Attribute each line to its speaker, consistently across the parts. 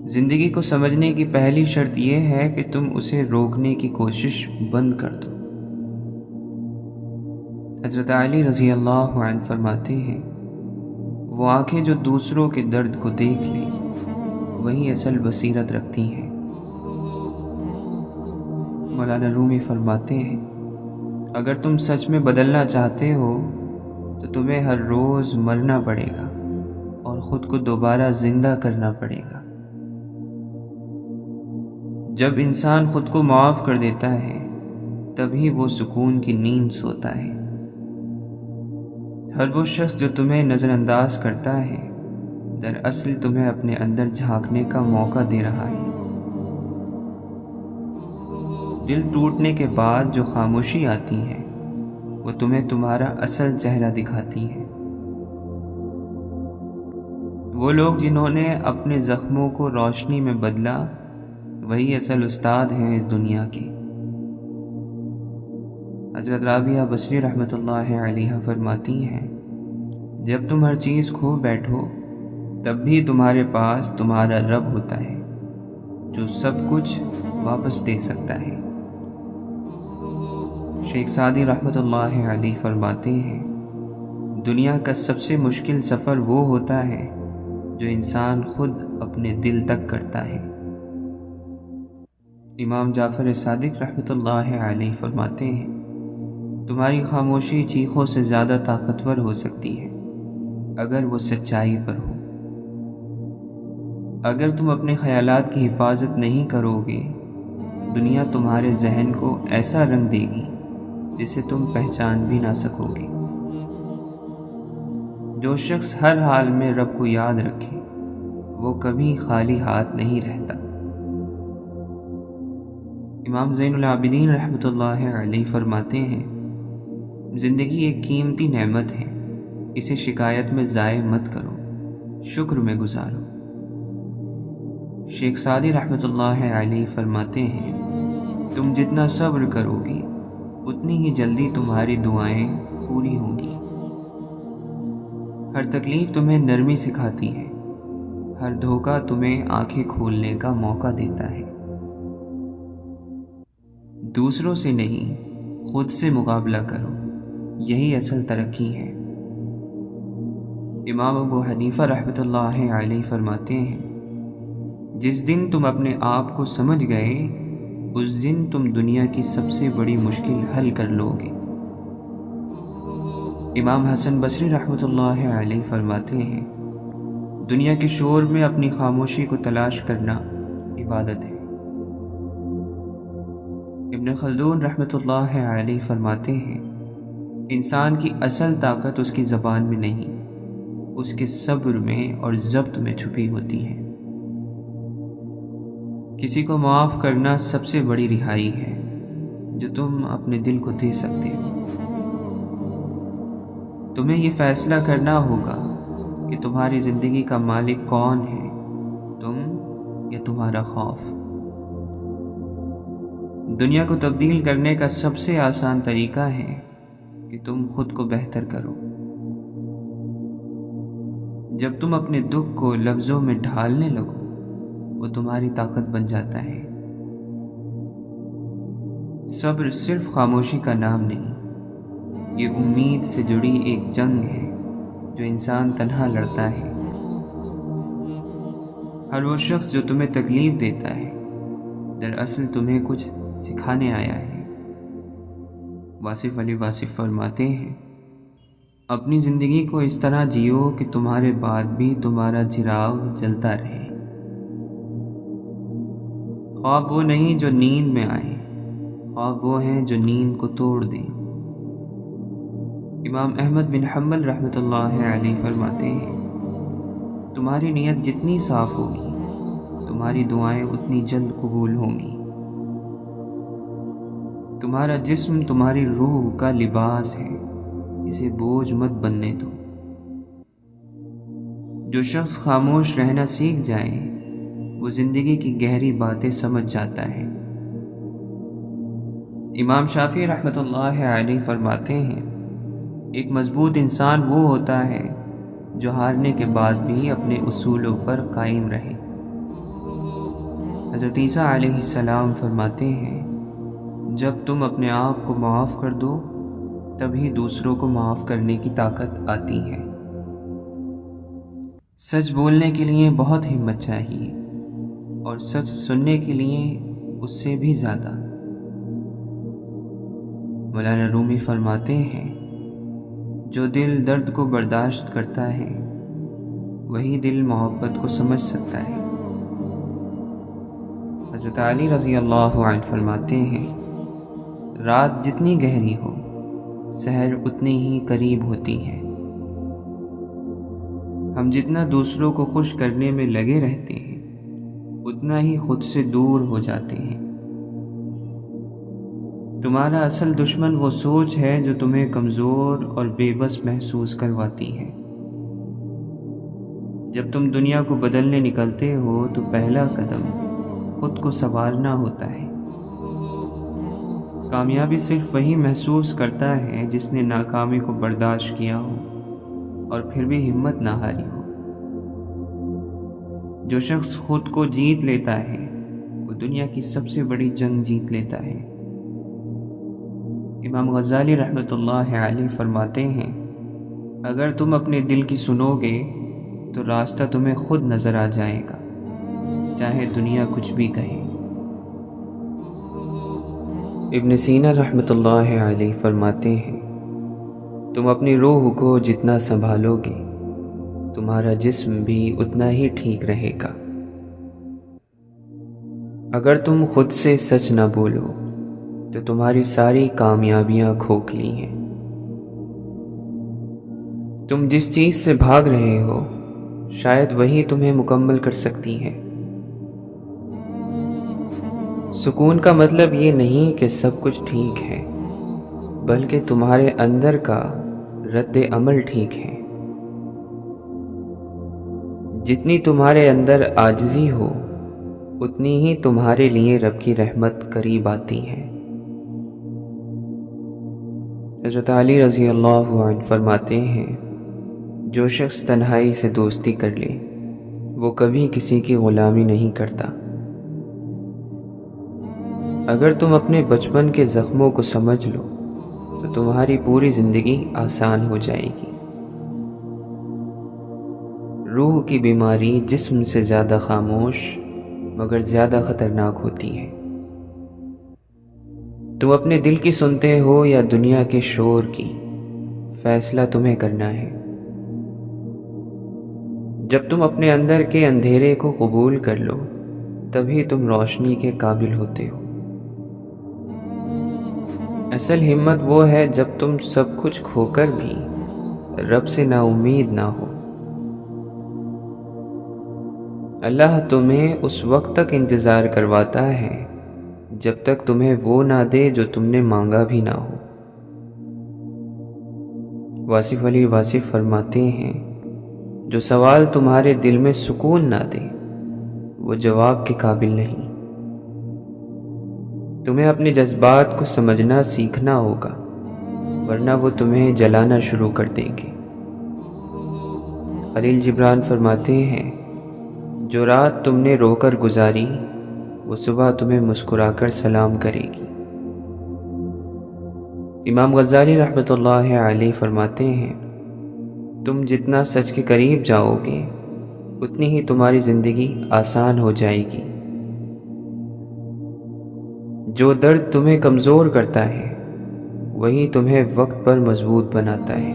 Speaker 1: زندگی کو سمجھنے کی پہلی شرط یہ ہے کہ تم اسے روکنے کی کوشش بند کر دو۔ حضرت علی رضی اللہ عنہ فرماتے ہیں، وہ آنکھیں جو دوسروں کے درد کو دیکھ لیں وہی اصل بصیرت رکھتی ہیں۔ مولانا رومی فرماتے ہیں، اگر تم سچ میں بدلنا چاہتے ہو تو تمہیں ہر روز مرنا پڑے گا اور خود کو دوبارہ زندہ کرنا پڑے گا۔ جب انسان خود کو معاف کر دیتا ہے تبھی وہ سکون کی نیند سوتا ہے۔ ہر وہ شخص جو تمہیں نظر انداز کرتا ہے دراصل تمہیں اپنے اندر جھانکنے کا موقع دے رہا ہے۔ دل ٹوٹنے کے بعد جو خاموشی آتی ہے وہ تمہیں تمہارا اصل چہرہ دکھاتی ہے۔ وہ لوگ جنہوں نے اپنے زخموں کو روشنی میں بدلا وہی اصل استاد ہیں اس دنیا کے۔ حضرت رابعہ بصری رحمۃ اللہ علیہ فرماتی ہیں، جب تم ہر چیز کھو بیٹھو تب بھی تمہارے پاس تمہارا رب ہوتا ہے جو سب کچھ واپس دے سکتا ہے۔ شیخ سعدی رحمۃ اللہ علیہ فرماتے ہیں، دنیا کا سب سے مشکل سفر وہ ہوتا ہے جو انسان خود اپنے دل تک کرتا ہے۔ امام جعفر صادق رحمۃ اللہ علیہ فرماتے ہیں، تمہاری خاموشی چیخوں سے زیادہ طاقتور ہو سکتی ہے اگر وہ سچائی پر ہو۔ اگر تم اپنے خیالات کی حفاظت نہیں کرو گے دنیا تمہارے ذہن کو ایسا رنگ دے گی جسے تم پہچان بھی نہ سکو گے۔ جو شخص ہر حال میں رب کو یاد رکھے وہ کبھی خالی ہاتھ نہیں رہتا۔ امام زین العابدین رحمۃ اللہ علیہ فرماتے ہیں، زندگی ایک قیمتی نعمت ہے، اسے شکایت میں ضائع مت کرو، شکر میں گزارو۔ شیخ سعدی رحمۃ اللہ علیہ فرماتے ہیں، تم جتنا صبر کرو گے اتنی ہی جلدی تمہاری دعائیں پوری ہوں گی۔ ہر تکلیف تمہیں نرمی سکھاتی ہے، ہر دھوکہ تمہیں آنکھیں کھولنے کا موقع دیتا ہے۔ دوسروں سے نہیں خود سے مقابلہ کرو، یہی اصل ترقی ہے۔ امام ابو حنیفہ رحمۃ اللہ علیہ فرماتے ہیں، جس دن تم اپنے آپ کو سمجھ گئے اس دن تم دنیا کی سب سے بڑی مشکل حل کر لو گے۔ امام حسن بصری رحمۃ اللہ علیہ فرماتے ہیں، دنیا کے شور میں اپنی خاموشی کو تلاش کرنا عبادت ہے۔ ابن خلدون رحمۃ اللہ علیہ فرماتے ہیں، انسان کی اصل طاقت اس کی زبان میں نہیں، اس کے صبر میں اور ضبط میں چھپی ہوتی ہے۔ کسی کو معاف کرنا سب سے بڑی رہائی ہے جو تم اپنے دل کو دے سکتے ہو۔ تمہیں یہ فیصلہ کرنا ہوگا کہ تمہاری زندگی کا مالک کون ہے، تم یا تمہارا خوف۔ دنیا کو تبدیل کرنے کا سب سے آسان طریقہ ہے کہ تم خود کو بہتر کرو۔ جب تم اپنے دکھ کو لفظوں میں ڈھالنے لگو وہ تمہاری طاقت بن جاتا ہے۔ صبر صرف خاموشی کا نام نہیں، یہ امید سے جڑی ایک جنگ ہے جو انسان تنہا لڑتا ہے۔ ہر وہ شخص جو تمہیں تکلیف دیتا ہے دراصل تمہیں کچھ سکھانے آیا ہے۔ واصف علی واصف فرماتے ہیں، اپنی زندگی کو اس طرح جیو کہ تمہارے بعد بھی تمہارا چراغ جلتا رہے۔ خواب وہ نہیں جو نیند میں آئیں، خواب وہ ہیں جو نیند کو توڑ دیں۔ امام احمد بن حنبل رحمۃ اللہ علیہ فرماتے ہیں، تمہاری نیت جتنی صاف ہوگی تمہاری دعائیں اتنی جلد قبول ہوں گی۔ تمہارا جسم تمہاری روح کا لباس ہے، اسے بوجھ مت بننے دو۔ جو شخص خاموش رہنا سیکھ جائے وہ زندگی کی گہری باتیں سمجھ جاتا ہے۔ امام شافعی رحمۃ اللہ علیہ فرماتے ہیں، ایک مضبوط انسان وہ ہوتا ہے جو ہارنے کے بعد بھی اپنے اصولوں پر قائم رہے۔ حضرت عیسیٰ علیہ السلام فرماتے ہیں، جب تم اپنے آپ کو معاف کر دو تبھی دوسروں کو معاف کرنے کی طاقت آتی ہے۔ سچ بولنے کے لیے بہت ہمت چاہیے اور سچ سننے کے لیے اس سے بھی زیادہ۔ مولانا رومی فرماتے ہیں، جو دل درد کو برداشت کرتا ہے وہی دل محبت کو سمجھ سکتا ہے۔ حضرت علی رضی اللہ عنہ فرماتے ہیں، رات جتنی گہری ہو سحر اتنی ہی قریب ہوتی ہے۔ ہم جتنا دوسروں کو خوش کرنے میں لگے رہتے ہیں اتنا ہی خود سے دور ہو جاتے ہیں۔ تمہارا اصل دشمن وہ سوچ ہے جو تمہیں کمزور اور بے بس محسوس کرواتی ہے۔ جب تم دنیا کو بدلنے نکلتے ہو تو پہلا قدم خود کو سنوارنا ہوتا ہے۔ کامیابی صرف وہی محسوس کرتا ہے جس نے ناکامی کو برداشت کیا ہو اور پھر بھی ہمت نہ ہاری ہو۔ جو شخص خود کو جیت لیتا ہے وہ دنیا کی سب سے بڑی جنگ جیت لیتا ہے۔ امام غزالی رحمۃ اللہ علیہ فرماتے ہیں، اگر تم اپنے دل کی سنو گے تو راستہ تمہیں خود نظر آ جائے گا، چاہے دنیا کچھ بھی کہے۔ ابن سینا رحمۃ اللہ علیہ فرماتے ہیں، تم اپنی روح کو جتنا سنبھالو گے تمہارا جسم بھی اتنا ہی ٹھیک رہے گا۔ اگر تم خود سے سچ نہ بولو تو تمہاری ساری کامیابیاں کھوکھلی ہیں۔ تم جس چیز سے بھاگ رہے ہو شاید وہی تمہیں مکمل کر سکتی ہے۔ سکون کا مطلب یہ نہیں کہ سب کچھ ٹھیک ہے، بلکہ تمہارے اندر کا رد عمل ٹھیک ہے۔ جتنی تمہارے اندر عاجزی ہو اتنی ہی تمہارے لیے رب کی رحمت قریب آتی ہے۔ حضرت علی رضی اللہ عنہ فرماتے ہیں، جو شخص تنہائی سے دوستی کر لے وہ کبھی کسی کی غلامی نہیں کرتا۔ اگر تم اپنے بچپن کے زخموں کو سمجھ لو تو تمہاری پوری زندگی آسان ہو جائے گی۔ روح کی بیماری جسم سے زیادہ خاموش مگر زیادہ خطرناک ہوتی ہے۔ تم اپنے دل کی سنتے ہو یا دنیا کے شور کی، فیصلہ تمہیں کرنا ہے۔ جب تم اپنے اندر کے اندھیرے کو قبول کر لو تبھی تم روشنی کے قابل ہوتے ہو۔ اصل ہمت وہ ہے جب تم سب کچھ کھو کر بھی رب سے نا امید نہ ہو۔ اللہ تمہیں اس وقت تک انتظار کرواتا ہے جب تک تمہیں وہ نہ دے جو تم نے مانگا بھی نہ ہو۔ واصف علی واصف فرماتے ہیں، جو سوال تمہارے دل میں سکون نہ دے وہ جواب کے قابل نہیں۔ تمہیں اپنے جذبات کو سمجھنا سیکھنا ہوگا ورنہ وہ تمہیں جلانا شروع کر دیں گے۔ خلیل جبران فرماتے ہیں، جو رات تم نے رو کر گزاری وہ صبح تمہیں مسکرا کر سلام کرے گی۔ امام غزالی رحمۃ اللہ علیہ فرماتے ہیں، تم جتنا سچ کے قریب جاؤ گے اتنی ہی تمہاری زندگی آسان ہو جائے گی۔ جو درد تمہیں کمزور کرتا ہے وہی تمہیں وقت پر مضبوط بناتا ہے۔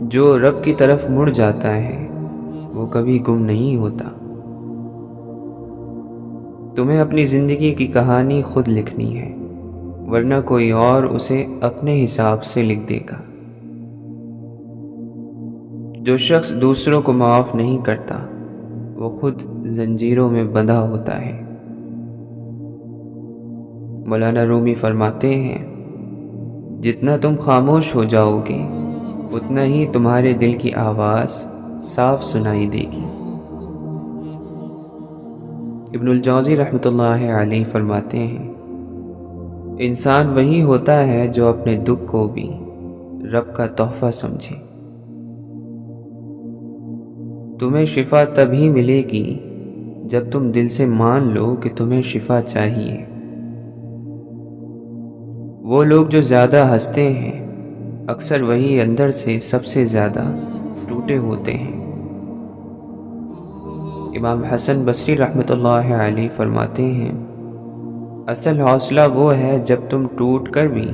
Speaker 1: جو رب کی طرف مڑ جاتا ہے وہ کبھی گم نہیں ہوتا۔ تمہیں اپنی زندگی کی کہانی خود لکھنی ہے ورنہ کوئی اور اسے اپنے حساب سے لکھ دے گا۔ جو شخص دوسروں کو معاف نہیں کرتا وہ خود زنجیروں میں بندھا ہوتا ہے۔ مولانا رومی فرماتے ہیں، جتنا تم خاموش ہو جاؤ گے اتنا ہی تمہارے دل کی آواز صاف سنائی دے گی۔ ابن الجوزی رحمۃ اللہ علیہ فرماتے ہیں، انسان وہی ہوتا ہے جو اپنے دکھ کو بھی رب کا تحفہ سمجھے۔ تمہیں شفا تبھی ملے گی جب تم دل سے مان لو کہ تمہیں شفا چاہیے۔ وہ لوگ جو زیادہ ہنستے ہیں اکثر وہی اندر سے سب سے زیادہ ٹوٹے ہوتے ہیں۔ امام حسن بصری رحمۃ اللہ علیہ فرماتے ہیں، اصل حوصلہ وہ ہے جب تم ٹوٹ کر بھی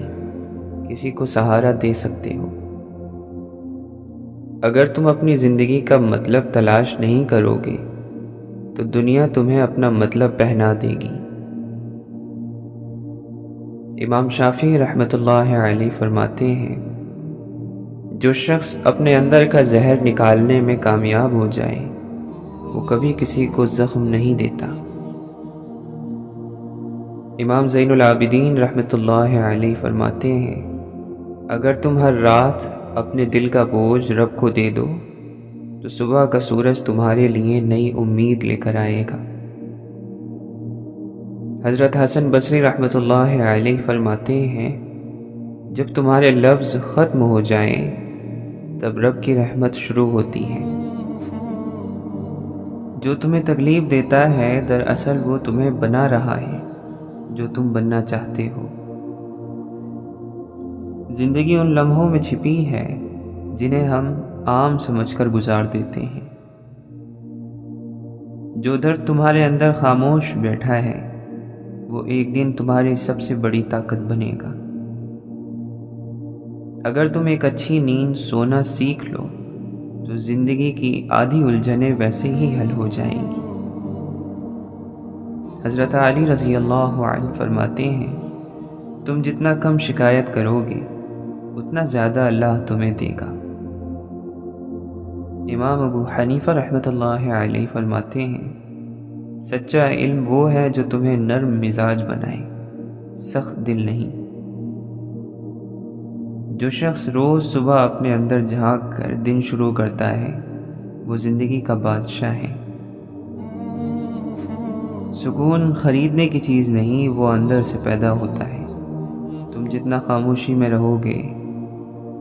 Speaker 1: کسی کو سہارا دے سکتے ہو۔ اگر تم اپنی زندگی کا مطلب تلاش نہیں کرو گے تو دنیا تمہیں اپنا مطلب پہنا دے گی۔ امام شافعی رحمۃ اللہ علیہ فرماتے ہیں، جو شخص اپنے اندر کا زہر نکالنے میں کامیاب ہو جائے وہ کبھی کسی کو زخم نہیں دیتا۔ امام زین العابدین رحمۃ اللہ علیہ فرماتے ہیں، اگر تم ہر رات اپنے دل کا بوجھ رب کو دے دو تو صبح کا سورج تمہارے لیے نئی امید لے کر آئے گا۔ حضرت حسن بصری رحمۃ اللہ علیہ فرماتے ہیں، جب تمہارے لفظ ختم ہو جائیں تب رب کی رحمت شروع ہوتی ہے۔ جو تمہیں تکلیف دیتا ہے دراصل وہ تمہیں بنا رہا ہے جو تم بننا چاہتے ہو۔ زندگی ان لمحوں میں چھپی ہے جنہیں ہم عام سمجھ کر گزار دیتے ہیں۔ جو درد تمہارے اندر خاموش بیٹھا ہے وہ ایک دن تمہاری سب سے بڑی طاقت بنے گا۔ اگر تم ایک اچھی نیند سونا سیکھ لو تو زندگی کی آدھی الجھنیں ویسے ہی حل ہو جائیں گی۔ حضرت علی رضی اللہ عنہ فرماتے ہیں، تم جتنا کم شکایت کرو گے اتنا زیادہ اللہ تمہیں دے گا۔ امام ابو حنیفہ رحمۃ اللہ علیہ فرماتے ہیں، سچا علم وہ ہے جو تمہیں نرم مزاج بنائے، سخت دل نہیں۔ جو شخص روز صبح اپنے اندر جھانک کر دن شروع کرتا ہے وہ زندگی کا بادشاہ ہے۔ سکون خریدنے کی چیز نہیں، وہ اندر سے پیدا ہوتا ہے۔ تم جتنا خاموشی میں رہو گے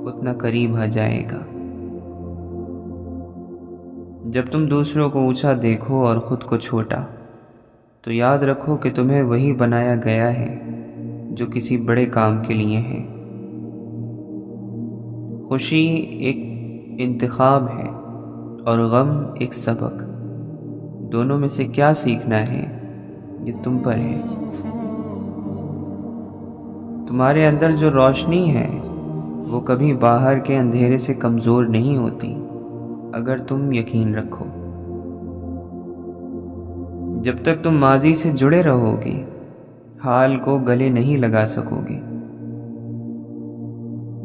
Speaker 1: اتنا قریب آ جائے گا۔ جب تم دوسروں کو اونچا دیکھو اور خود کو چھوٹا تو یاد رکھو کہ تمہیں وہی بنایا گیا ہے جو کسی بڑے کام کے لیے ہے۔ خوشی ایک انتخاب ہے اور غم ایک سبق۔ دونوں میں سے کیا سیکھنا ہے یہ تم پر ہے۔ تمہارے اندر جو روشنی ہے وہ کبھی باہر کے اندھیرے سے کمزور نہیں ہوتی اگر تم یقین رکھو۔ جب تک تم ماضی سے جڑے رہو گے حال کو گلے نہیں لگا سکو گے۔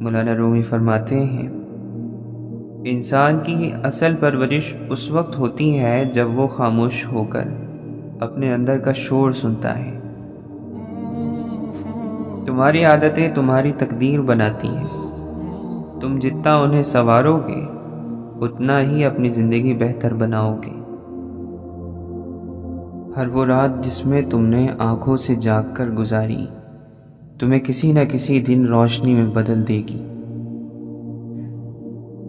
Speaker 1: مولانا رومی فرماتے ہیں، انسان کی اصل پرورش اس وقت ہوتی ہے جب وہ خاموش ہو کر اپنے اندر کا شور سنتا ہے۔ تمہاری عادتیں تمہاری تقدیر بناتی ہیں۔ تم جتنا انہیں سنوارو گے اتنا ہی اپنی زندگی بہتر بناؤ گے۔ ہر وہ رات جس میں تم نے آنکھوں سے جاگ کر گزاری تمہیں کسی نہ کسی دن روشنی میں بدل دے گی۔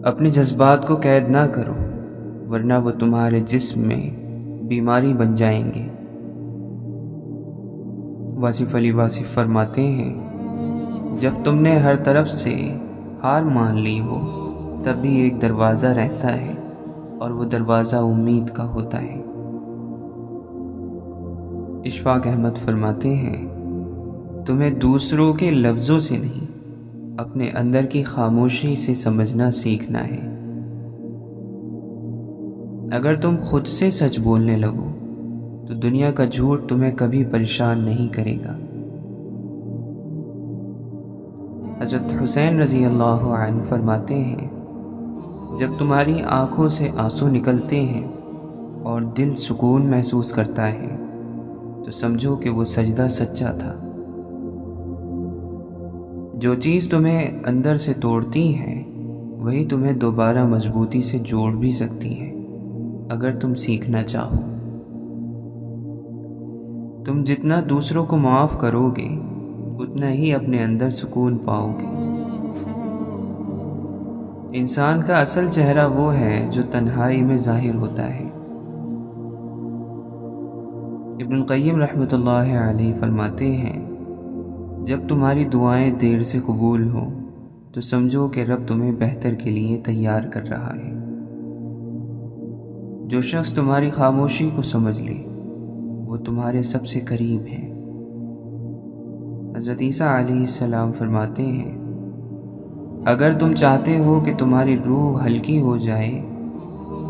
Speaker 1: اپنے جذبات کو قید نہ کرو ورنہ وہ تمہارے جسم میں بیماری بن جائیں گے۔ واصف علی واصف فرماتے ہیں، جب تم نے ہر طرف سے ہار مان لی ہو تب بھی ایک دروازہ رہتا ہے اور وہ دروازہ امید کا ہوتا ہے۔ اشفاق احمد فرماتے ہیں، تمہیں دوسروں کے لفظوں سے نہیں اپنے اندر کی خاموشی سے سمجھنا سیکھنا ہے۔ اگر تم خود سے سچ بولنے لگو تو دنیا کا جھوٹ تمہیں کبھی پریشان نہیں کرے گا۔ حضرت حسین رضی اللہ عنہ فرماتے ہیں، جب تمہاری آنکھوں سے آنسو نکلتے ہیں اور دل سکون محسوس کرتا ہے تو سمجھو کہ وہ سجدہ سچا تھا۔ جو چیز تمہیں اندر سے توڑتی ہے وہی تمہیں دوبارہ مضبوطی سے جوڑ بھی سکتی ہے اگر تم سیکھنا چاہو۔ تم جتنا دوسروں کو معاف کرو گے اتنا ہی اپنے اندر سکون پاؤ گے۔ انسان کا اصل چہرہ وہ ہے جو تنہائی میں ظاہر ہوتا ہے۔ ابن القیم رحمۃ اللہ علیہ فرماتے ہیں، جب تمہاری دعائیں دیر سے قبول ہوں تو سمجھو کہ رب تمہیں بہتر کے لیے تیار کر رہا ہے۔ جو شخص تمہاری خاموشی کو سمجھ لے وہ تمہارے سب سے قریب ہے۔ حضرت عیسیٰ علیہ السلام فرماتے ہیں، اگر تم چاہتے ہو کہ تمہاری روح ہلکی ہو جائے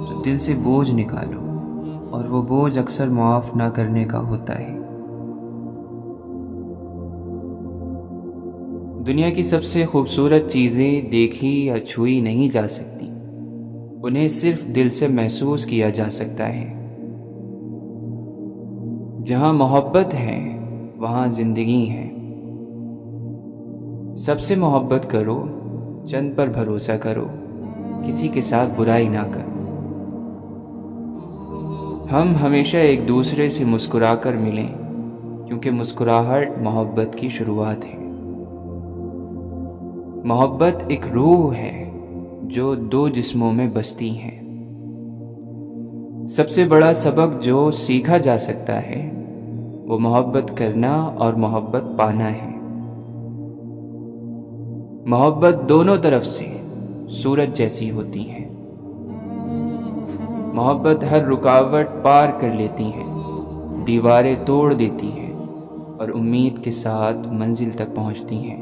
Speaker 1: تو دل سے بوجھ نکالو، اور وہ بوجھ اکثر معاف نہ کرنے کا ہوتا ہے۔ دنیا کی سب سے خوبصورت چیزیں دیکھی یا چھوئی نہیں جا سکتی، انہیں صرف دل سے محسوس کیا جا سکتا ہے۔ جہاں محبت ہے وہاں زندگی ہے۔ سب سے محبت کرو، چند پر بھروسہ کرو، کسی کے ساتھ برائی نہ کرو۔ ہم ہمیشہ ایک دوسرے سے مسکرا کر ملیں، کیونکہ مسکراہٹ محبت کی شروعات ہے۔ محبت ایک روح ہے جو دو جسموں میں بستی ہے۔ سب سے بڑا سبق جو سیکھا جا سکتا ہے وہ محبت کرنا اور محبت پانا ہے۔ محبت دونوں طرف سے سورج جیسی ہوتی ہے۔ محبت ہر رکاوٹ پار کر لیتی ہے، دیواریں توڑ دیتی ہے اور امید کے ساتھ منزل تک پہنچتی ہیں۔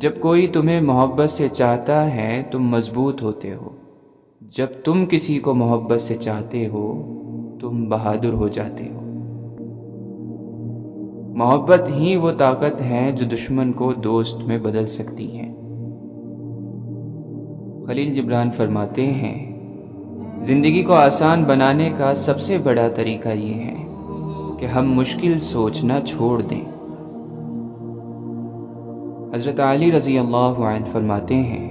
Speaker 1: جب کوئی تمہیں محبت سے چاہتا ہے تم مضبوط ہوتے ہو، جب تم کسی کو محبت سے چاہتے ہو تم بہادر ہو جاتے ہو۔ محبت ہی وہ طاقت ہے جو دشمن کو دوست میں بدل سکتی ہے۔ خلیل جبران فرماتے ہیں، زندگی کو آسان بنانے کا سب سے بڑا طریقہ یہ ہے کہ ہم مشکل سوچنا چھوڑ دیں۔ حضرت علی رضی اللہ عنہ فرماتے ہیں،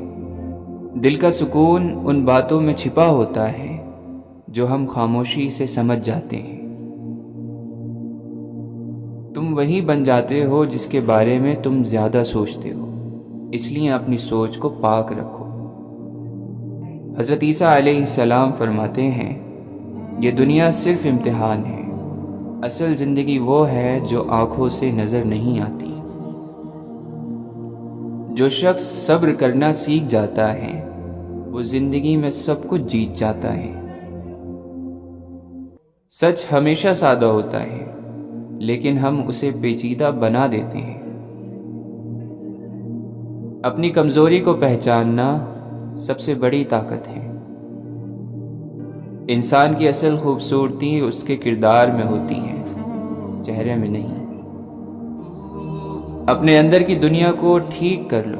Speaker 1: دل کا سکون ان باتوں میں چھپا ہوتا ہے جو ہم خاموشی سے سمجھ جاتے ہیں۔ تم وہی بن جاتے ہو جس کے بارے میں تم زیادہ سوچتے ہو، اس لیے اپنی سوچ کو پاک رکھو۔ حضرت عیسیٰ علیہ السلام فرماتے ہیں، یہ دنیا صرف امتحان ہے، اصل زندگی وہ ہے جو آنکھوں سے نظر نہیں آتی۔ جو شخص صبر کرنا سیکھ جاتا ہے وہ زندگی میں سب کچھ جیت جاتا ہے۔ سچ ہمیشہ سادہ ہوتا ہے لیکن ہم اسے پیچیدہ بنا دیتے ہیں۔ اپنی کمزوری کو پہچاننا سب سے بڑی طاقت ہے۔ انسان کی اصل خوبصورتی اس کے کردار میں ہوتی ہے، چہرے میں نہیں۔ اپنے اندر کی دنیا کو ٹھیک کر لو،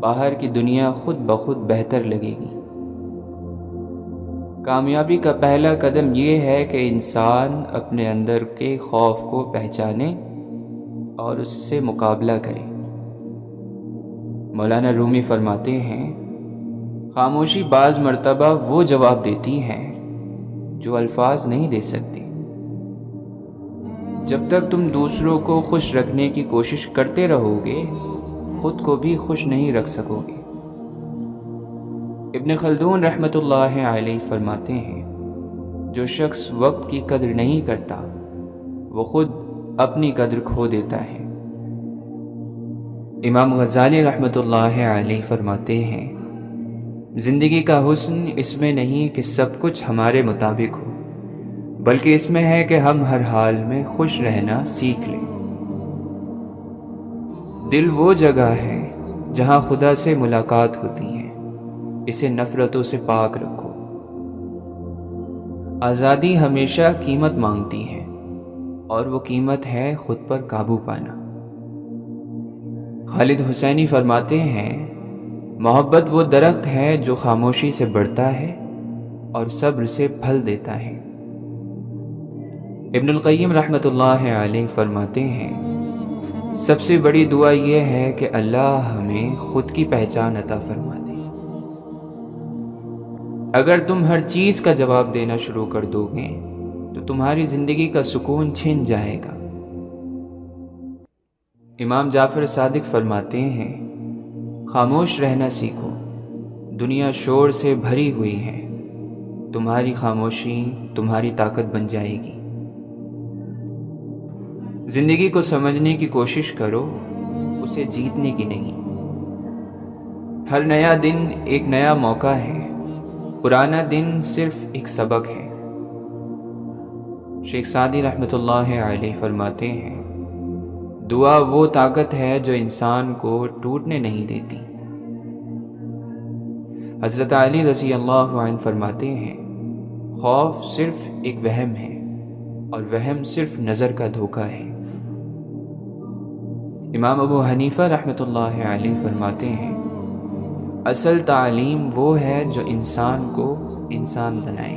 Speaker 1: باہر کی دنیا خود بخود بہتر لگے گی۔ کامیابی کا پہلا قدم یہ ہے کہ انسان اپنے اندر کے خوف کو پہچانے اور اس سے مقابلہ کرے۔ مولانا رومی فرماتے ہیں، خاموشی بعض مرتبہ وہ جواب دیتی ہے جو الفاظ نہیں دے سکتے۔ جب تک تم دوسروں کو خوش رکھنے کی کوشش کرتے رہو گے خود کو بھی خوش نہیں رکھ سکو گے۔ ابن خلدون رحمۃ اللہ علیہ فرماتے ہیں، جو شخص وقت کی قدر نہیں کرتا وہ خود اپنی قدر کھو دیتا ہے۔ امام غزالی رحمۃ اللہ علیہ فرماتے ہیں، زندگی کا حسن اس میں نہیں کہ سب کچھ ہمارے مطابق ہو، بلکہ اس میں ہے کہ ہم ہر حال میں خوش رہنا سیکھ لیں۔ دل وہ جگہ ہے جہاں خدا سے ملاقات ہوتی ہے، اسے نفرتوں سے پاک رکھو۔ آزادی ہمیشہ قیمت مانگتی ہے اور وہ قیمت ہے خود پر قابو پانا۔ خالد حسینی فرماتے ہیں، محبت وہ درخت ہے جو خاموشی سے بڑھتا ہے اور صبر سے پھل دیتا ہے۔ ابن القیم رحمۃ اللہ علیہ فرماتے ہیں، سب سے بڑی دعا یہ ہے کہ اللہ ہمیں خود کی پہچان عطا فرما دے۔ اگر تم ہر چیز کا جواب دینا شروع کر دو گے تو تمہاری زندگی کا سکون چھن جائے گا۔ امام جعفر صادق فرماتے ہیں، خاموش رہنا سیکھو، دنیا شور سے بھری ہوئی ہے، تمہاری خاموشی تمہاری طاقت بن جائے گی۔ زندگی کو سمجھنے کی کوشش کرو، اسے جیتنے کی نہیں۔ ہر نیا دن ایک نیا موقع ہے، پرانا دن صرف ایک سبق ہے۔ شیخ سعدی رحمۃ اللہ علیہ فرماتے ہیں، دعا وہ طاقت ہے جو انسان کو ٹوٹنے نہیں دیتی۔ حضرت علی رضی اللہ عنہ فرماتے ہیں، خوف صرف ایک وہم ہے، اور وہم صرف نظر کا دھوکہ ہے۔ امام ابو حنیفہ رحمۃ اللہ علیہ فرماتے ہیں، اصل تعلیم وہ ہے جو انسان کو انسان بنائے۔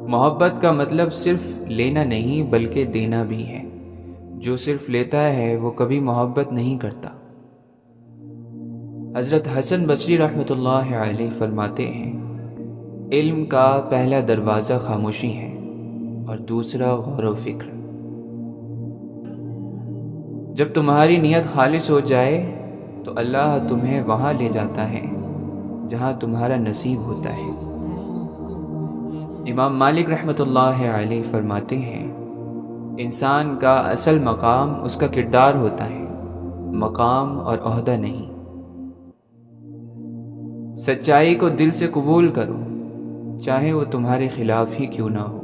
Speaker 1: محبت کا مطلب صرف لینا نہیں بلکہ دینا بھی ہے۔ جو صرف لیتا ہے وہ کبھی محبت نہیں کرتا۔ حضرت حسن بصری رحمۃ اللہ علیہ فرماتے ہیں، علم کا پہلا دروازہ خاموشی ہے اور دوسرا غور و فکر۔ جب تمہاری نیت خالص ہو جائے تو اللہ تمہیں وہاں لے جاتا ہے جہاں تمہارا نصیب ہوتا ہے۔ امام مالک رحمۃ اللہ علیہ فرماتے ہیں، انسان کا اصل مقام اس کا کردار ہوتا ہے، مقام اور عہدہ نہیں۔ سچائی کو دل سے قبول کرو، چاہے وہ تمہارے خلاف ہی کیوں نہ ہو۔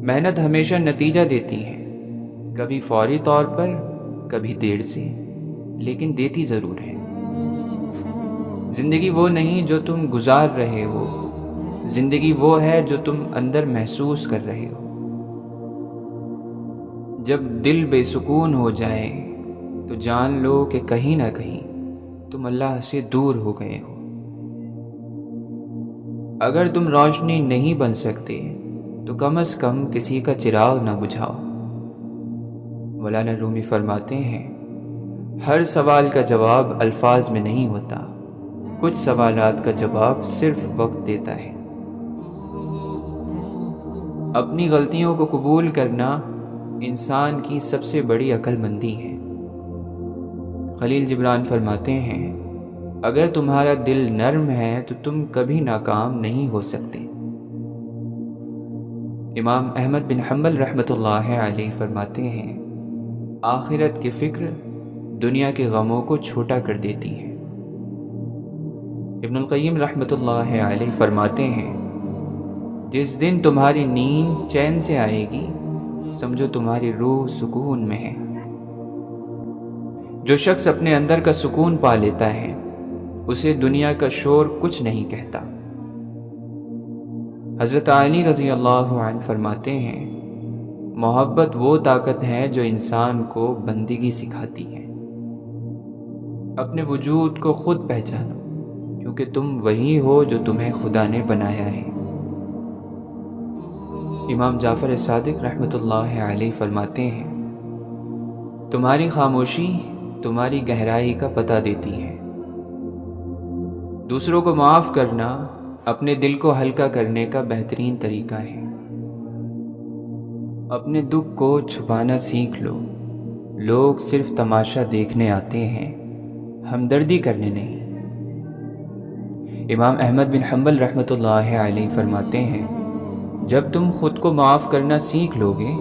Speaker 1: محنت ہمیشہ نتیجہ دیتی ہے، کبھی فوری طور پر، کبھی دیر سے، لیکن دیتی ضرور ہے۔ زندگی وہ نہیں جو تم گزار رہے ہو، زندگی وہ ہے جو تم اندر محسوس کر رہے ہو۔ جب دل بے سکون ہو جائے تو جان لو کہ کہیں نہ کہیں تم اللہ سے دور ہو گئے ہو۔ اگر تم روشنی نہیں بن سکتے تو کم از کم کسی کا چراغ نہ بجھاؤ۔ مولانا رومی فرماتے ہیں، ہر سوال کا جواب الفاظ میں نہیں ہوتا، کچھ سوالات کا جواب صرف وقت دیتا ہے۔ اپنی غلطیوں کو قبول کرنا انسان کی سب سے بڑی عقل مندی ہے۔ خلیل جبران فرماتے ہیں، اگر تمہارا دل نرم ہے تو تم کبھی ناکام نہیں ہو سکتے۔ امام احمد بن حنبل رحمۃ اللہ علیہ فرماتے ہیں، آخرت کی فکر دنیا کے غموں کو چھوٹا کر دیتی ہے۔ ابن القیم رحمۃ اللہ علیہ فرماتے ہیں، جس دن تمہاری نیند چین سے آئے گی سمجھو تمہاری روح سکون میں ہے۔ جو شخص اپنے اندر کا سکون پا لیتا ہے اسے دنیا کا شور کچھ نہیں کہتا۔ حضرت علی رضی اللہ عنہ فرماتے ہیں، محبت وہ طاقت ہے جو انسان کو بندگی سکھاتی ہے۔ اپنے وجود کو خود پہچانو، کیونکہ تم وہی ہو جو تمہیں خدا نے بنایا ہے۔ امام جعفر صادق رحمۃ اللہ علیہ فرماتے ہیں، تمہاری خاموشی تمہاری گہرائی کا پتہ دیتی ہے۔ دوسروں کو معاف کرنا اپنے دل کو ہلکا کرنے کا بہترین طریقہ ہے۔ اپنے دکھ کو چھپانا سیکھ لو، لوگ صرف تماشا دیکھنے آتے ہیں، ہمدردی کرنے نہیں۔ امام احمد بن حنبل رحمۃ اللہ علیہ فرماتے ہیں، جب تم خود کو معاف کرنا سیکھ لو گے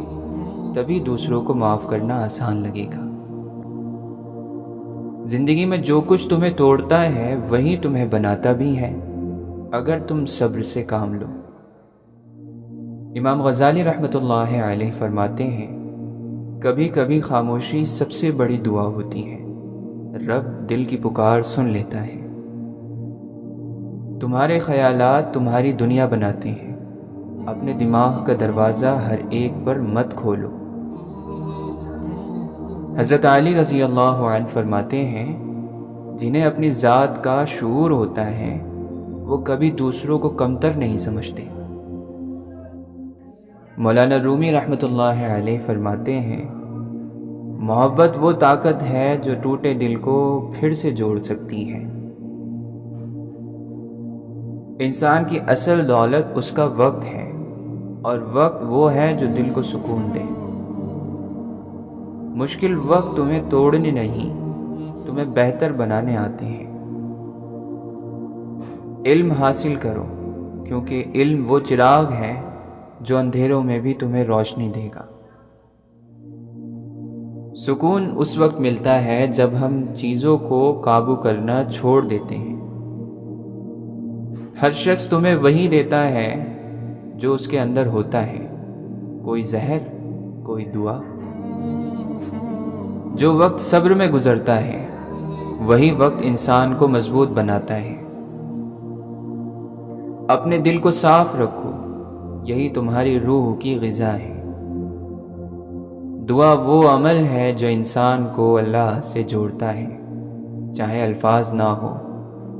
Speaker 1: تبھی دوسروں کو معاف کرنا آسان لگے گا۔ زندگی میں جو کچھ تمہیں توڑتا ہے وہی تمہیں بناتا بھی ہے، اگر تم صبر سے کام لو۔ امام غزالی رحمۃ اللہ علیہ فرماتے ہیں، کبھی کبھی خاموشی سب سے بڑی دعا ہوتی ہے، رب دل کی پکار سن لیتا ہے۔ تمہارے خیالات تمہاری دنیا بناتے ہیں، اپنے دماغ کا دروازہ ہر ایک پر مت کھولو۔ حضرت علی رضی اللہ عنہ فرماتے ہیں، جنہیں اپنی ذات کا شعور ہوتا ہے وہ کبھی دوسروں کو کمتر نہیں سمجھتے۔ مولانا رومی رحمۃ اللہ علیہ فرماتے ہیں، محبت وہ طاقت ہے جو ٹوٹے دل کو پھر سے جوڑ سکتی ہے۔ انسان کی اصل دولت اس کا وقت ہے، اور وقت وہ ہے جو دل کو سکون دے۔ مشکل وقت تمہیں توڑنے نہیں، تمہیں بہتر بنانے آتے ہیں۔ علم حاصل کرو، کیونکہ علم وہ چراغ ہے جو اندھیروں میں بھی تمہیں روشنی دے گا۔ سکون اس وقت ملتا ہے جب ہم چیزوں کو قابو کرنا چھوڑ دیتے ہیں۔ ہر شخص تمہیں وہی دیتا ہے جو اس کے اندر ہوتا ہے، کوئی زہر، کوئی دعا۔ جو وقت صبر میں گزرتا ہے وہی وقت انسان کو مضبوط بناتا ہے۔ اپنے دل کو صاف رکھو، یہی تمہاری روح کی غذا ہے۔ دعا وہ عمل ہے جو انسان کو اللہ سے جوڑتا ہے، چاہے الفاظ نہ ہو،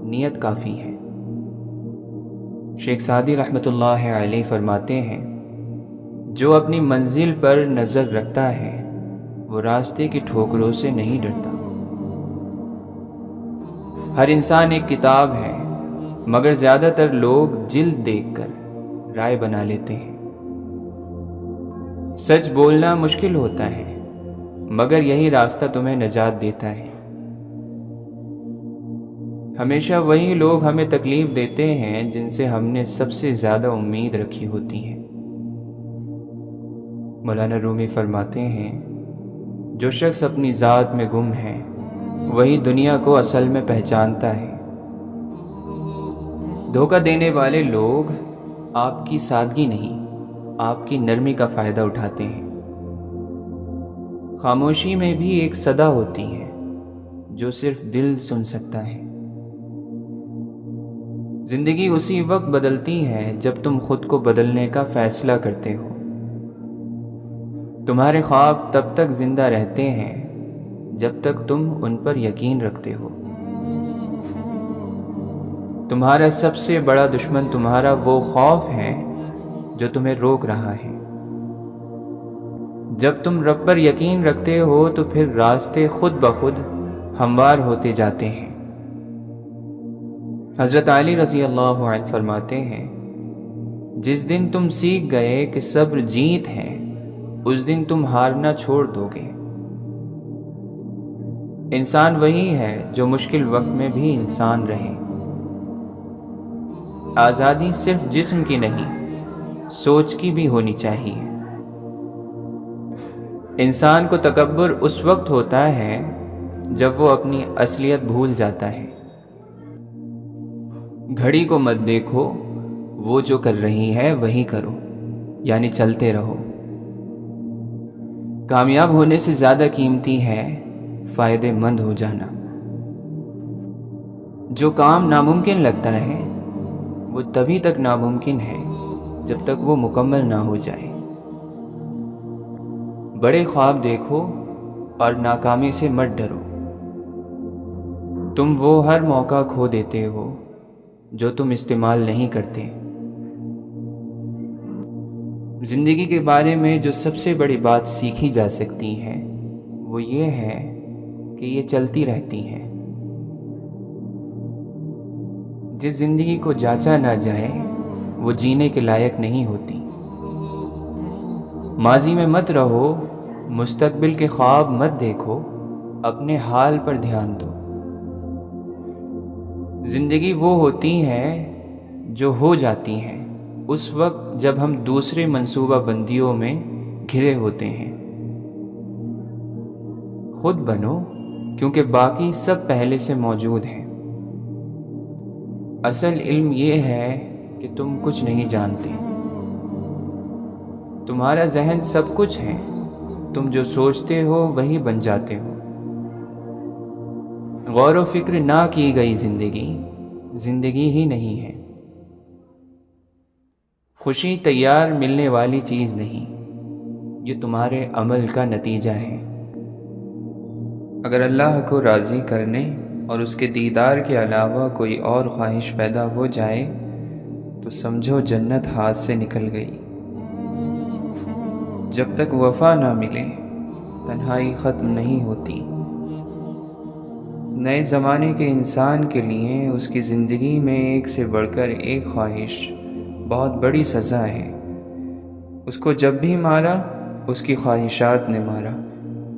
Speaker 1: نیت کافی ہے۔ شیخ سعدی رحمۃ اللہ علیہ فرماتے ہیں، جو اپنی منزل پر نظر رکھتا ہے وہ راستے کی ٹھوکروں سے نہیں ڈرتا۔ ہر انسان ایک کتاب ہے، مگر زیادہ تر لوگ جلد دیکھ کر رائے بنا لیتے ہیں۔ سچ بولنا مشکل ہوتا ہے، مگر یہی راستہ تمہیں نجات دیتا ہے۔ ہمیشہ وہی لوگ ہمیں تکلیف دیتے ہیں جن سے ہم نے سب سے زیادہ امید رکھی ہوتی ہے۔ مولانا رومی فرماتے ہیں، جو شخص اپنی ذات میں گم ہے وہی دنیا کو اصل میں پہچانتا ہے۔ دھوکہ دینے والے لوگ آپ کی سادگی نہیں، آپ کی نرمی کا فائدہ اٹھاتے ہیں۔ خاموشی میں بھی ایک صدا ہوتی ہے جو صرف دل سن سکتا ہے۔ زندگی اسی وقت بدلتی ہے جب تم خود کو بدلنے کا فیصلہ کرتے ہو۔ تمہارے خواب تب تک زندہ رہتے ہیں جب تک تم ان پر یقین رکھتے ہو۔ تمہارا سب سے بڑا دشمن تمہارا وہ خوف ہے جو تمہیں روک رہا ہے۔ جب تم رب پر یقین رکھتے ہو تو پھر راستے خود بخود ہموار ہوتے جاتے ہیں۔ حضرت علی رضی اللہ عنہ فرماتے ہیں، جس دن تم سیکھ گئے کہ صبر جیت ہے، اس دن تم ہارنا چھوڑ دو گے۔ انسان وہی ہے جو مشکل وقت میں بھی انسان رہے۔ آزادی صرف جسم کی نہیں، سوچ کی بھی ہونی چاہیے۔ انسان کو تکبر اس وقت ہوتا ہے جب وہ اپنی اصلیت بھول جاتا ہے۔ گھڑی کو مت دیکھو، وہ جو کر رہی ہے وہی کرو، یعنی چلتے رہو۔ کامیاب ہونے سے زیادہ قیمتی ہے فائدے مند ہو جانا۔ جو کام ناممکن لگتا ہے وہ تبھی تک ناممکن ہے جب تک وہ مکمل نہ ہو جائے۔ بڑے خواب دیکھو اور ناکامی سے مت ڈرو۔ تم وہ ہر موقع کھو دیتے ہو جو تم استعمال نہیں کرتے۔ زندگی کے بارے میں جو سب سے بڑی بات سیکھی جا سکتی ہے وہ یہ ہے کہ یہ چلتی رہتی ہے۔ جس زندگی کو جانچا نہ جائے وہ جینے کے لائق نہیں ہوتی۔ ماضی میں مت رہو، مستقبل کے خواب مت دیکھو، اپنے حال پر دھیان دو۔ زندگی وہ ہوتی ہے جو ہو جاتی ہے اس وقت جب ہم دوسرے منصوبہ بندیوں میں گھرے ہوتے ہیں۔ خود بنو، کیونکہ باقی سب پہلے سے موجود ہیں۔ اصل علم یہ ہے کہ تم کچھ نہیں جانتے۔ تمہارا ذہن سب کچھ ہے، تم جو سوچتے ہو وہی بن جاتے ہو۔ غور و فکر نہ کی گئی زندگی ہی نہیں ہے۔ خوشی تیار ملنے والی چیز نہیں، یہ تمہارے عمل کا نتیجہ ہے۔ اگر اللہ کو راضی کرنے اور اس کے دیدار کے علاوہ کوئی اور خواہش پیدا ہو جائے تو سمجھو جنت ہاتھ سے نکل گئی۔ جب تک وفا نہ ملے تنہائی ختم نہیں ہوتی۔ نئے زمانے کے انسان کے لیے اس کی زندگی میں ایک سے بڑھ کر ایک خواہش بہت بڑی سزا ہے۔ اس کو جب بھی مارا اس کی خواہشات نے مارا،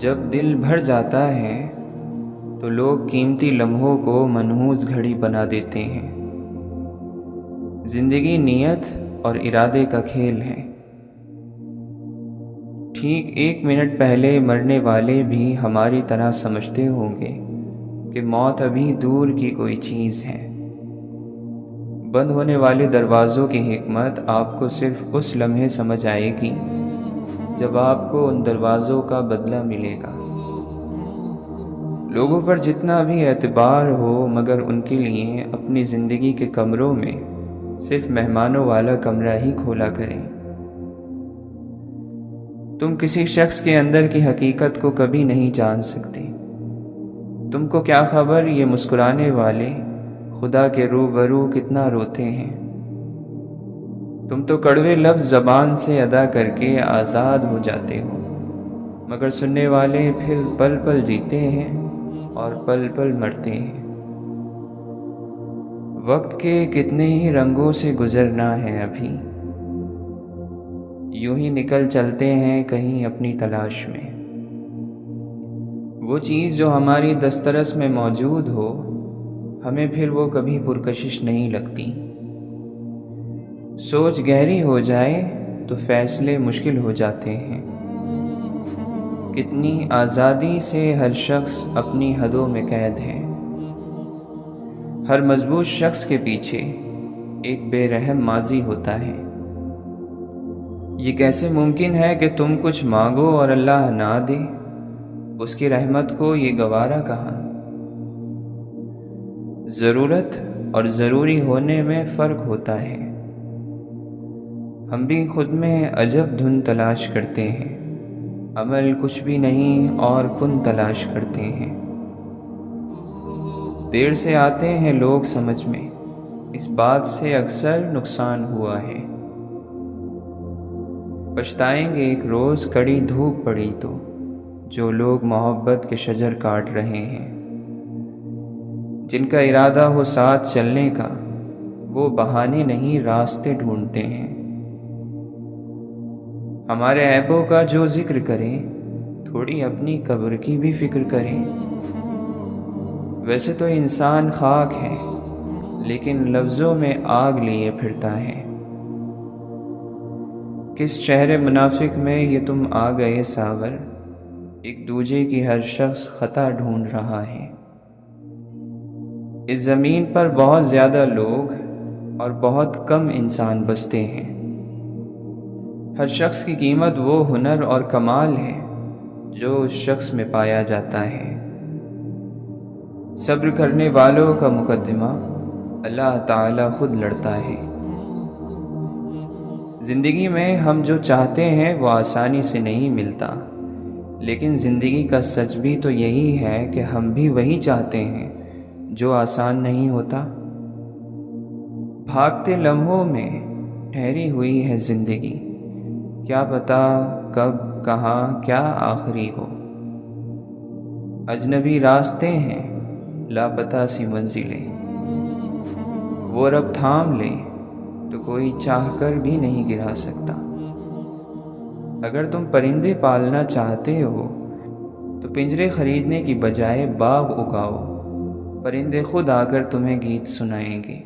Speaker 1: جب دل بھر جاتا ہے تو لوگ قیمتی لمحوں کو منحوس گھڑی بنا دیتے ہیں۔ زندگی نیت اور ارادے کا کھیل ہے۔ ٹھیک 1 منٹ پہلے مرنے والے بھی ہماری طرح سمجھتے ہوں گے کہ موت ابھی دور کی کوئی چیز ہے۔ بند ہونے والے دروازوں کی حکمت آپ کو صرف اس لمحے سمجھ آئے گی جب آپ کو ان دروازوں کا بدلہ ملے گا۔ لوگوں پر جتنا بھی اعتبار ہو، مگر ان کے لیے اپنی زندگی کے کمروں میں صرف مہمانوں والا کمرہ ہی کھولا کریں۔ تم کسی شخص کے اندر کی حقیقت کو کبھی نہیں جان سکتے۔ تم کو کیا خبر یہ مسکرانے والے خدا کے روبرو کتنا روتے ہیں۔ تم تو کڑوے لفظ زبان سے ادا کر کے آزاد ہو جاتے ہو، مگر سننے والے پھر پل پل جیتے ہیں اور پل پل مرتے ہیں۔ وقت کے کتنے ہی رنگوں سے گزرنا ہے ابھی، یوں ہی نکل چلتے ہیں کہیں اپنی تلاش میں۔ وہ چیز جو ہماری دسترس میں موجود ہو، ہمیں پھر وہ کبھی پرکشش نہیں لگتی۔ سوچ گہری ہو جائے تو فیصلے مشکل ہو جاتے ہیں۔ کتنی آزادی سے ہر شخص اپنی حدوں میں قید ہے۔ ہر مضبوط شخص کے پیچھے ایک بے رحم ماضی ہوتا ہے۔ یہ کیسے ممکن ہے کہ تم کچھ مانگو اور اللہ نہ دے؟ اس کی رحمت کو یہ گوارا کہاں؟ ضرورت اور ضروری ہونے میں فرق ہوتا ہے۔ ہم بھی خود میں عجب دھن تلاش کرتے ہیں، عمل کچھ بھی نہیں اور کن تلاش کرتے ہیں۔ دیر سے آتے ہیں لوگ سمجھ میں، اس بات سے اکثر نقصان ہوا ہے۔ پچھتائیں گے ایک روز کڑی دھوپ پڑی تو، جو لوگ محبت کے شجر کاٹ رہے ہیں۔ جن کا ارادہ ہو ساتھ چلنے کا، وہ بہانے نہیں راستے ڈھونڈتے ہیں۔ ہمارے عیبوں کا جو ذکر کریں، تھوڑی اپنی قبر کی بھی فکر کریں۔ ویسے تو انسان خاک ہے، لیکن لفظوں میں آگ لیے پھرتا ہے۔ کس شہر منافق میں یہ تم آ گئے ساور، ایک دوجے کی ہر شخص خطا ڈھونڈ رہا ہے۔ اس زمین پر بہت زیادہ لوگ اور بہت کم انسان بستے ہیں۔ ہر شخص کی قیمت وہ ہنر اور کمال ہے جو اس شخص میں پایا جاتا ہے۔ صبر کرنے والوں کا مقدمہ اللہ تعالی خود لڑتا ہے۔ زندگی میں ہم جو چاہتے ہیں وہ آسانی سے نہیں ملتا، لیکن زندگی کا سچ بھی تو یہی ہے کہ ہم بھی وہی چاہتے ہیں جو آسان نہیں ہوتا۔ بھاگتے لمحوں میں ٹھہری ہوئی ہے زندگی، کیا پتا کب کہاں کیا آخری ہو۔ اجنبی راستے ہیں، لاپتہ سی منزلیں، وہ رب تھام لے تو کوئی چاہ کر بھی نہیں گرا سکتا۔ اگر تم پرندے پالنا چاہتے ہو تو پنجرے خریدنے کی بجائے باغ اگاؤ، پرندے خود آ کر تمہیں گیت سنائیں گے۔